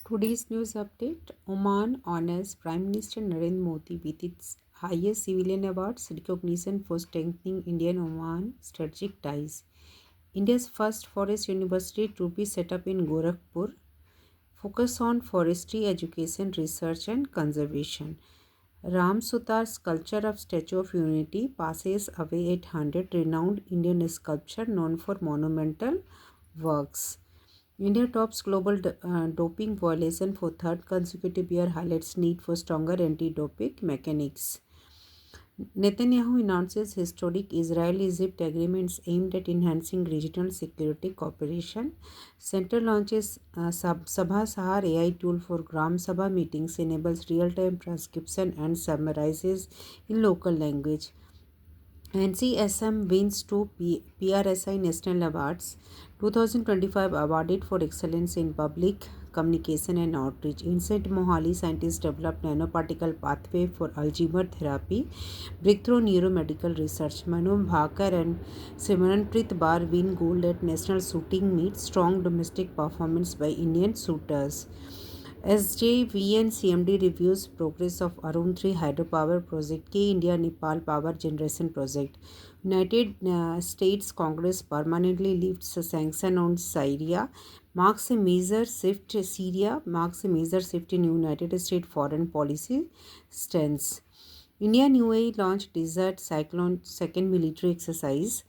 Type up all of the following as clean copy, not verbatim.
Today's news update: Oman honors Prime Minister Narendra Modi with its highest civilian awards recognition for strengthening Indian Oman strategic ties. India's first forest university to be set up in Gorakhpur, focus on forestry education, research, and conservation. Ram Sutar sculpture of Statue of Unity passes away at 100, renowned Indian sculpture known for monumental works. India tops global doping violation for third consecutive year, highlights need for stronger anti-doping mechanics. Netanyahu announces historic Israel-Egypt agreements aimed at enhancing regional security cooperation. Center launches Sabha Sahar AI tool for Gram Sabha meetings, enables real-time transcription and summarizes in local language. NCSM wins two PRSI National Awards 2025 awarded for excellence in public communication and outreach. In St. Mohali, scientists developed nanoparticle pathway for Alzheimer therapy. Breakthrough neuromedical research. Manu Bhaker and Simranpreet Bar win gold at national shooting meet. Strong domestic performance by Indian shooters. SJVN CMD reviews progress of Arun 3 hydropower project, K India Nepal power generation project. United States Congress permanently lifts a sanction on Syria, marks a major shift in United States foreign policy stance. India and UAE launched Desert Cyclone second military exercise.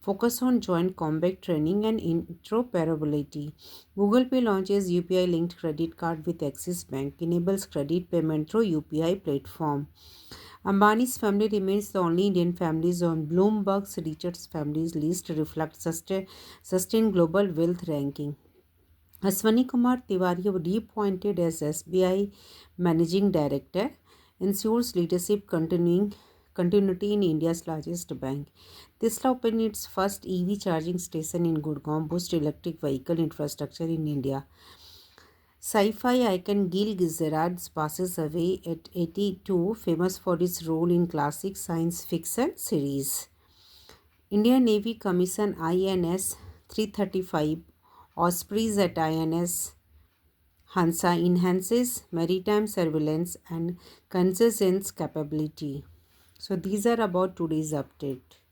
Focus on joint combat training and interoperability. Google Pay launches UPI linked credit card with Axis Bank, enables credit payment through UPI platform. Ambani's family remains the only Indian families on Bloomberg's richest families list, reflect sustained global wealth ranking. Aswani Kumar Tiwari reappointed as SBI Managing Director, ensures leadership continuity in India's largest bank. Tesla opened its first EV charging station in Gurgaon, boost electric vehicle infrastructure in India. Sci-fi icon Gil Gerard passes away at 82, famous for his role in classic science fiction series. Indian Navy commission INS 335 Ospreys at INS Hansa enhances maritime surveillance and reconnaissance capability. So these are about today's update.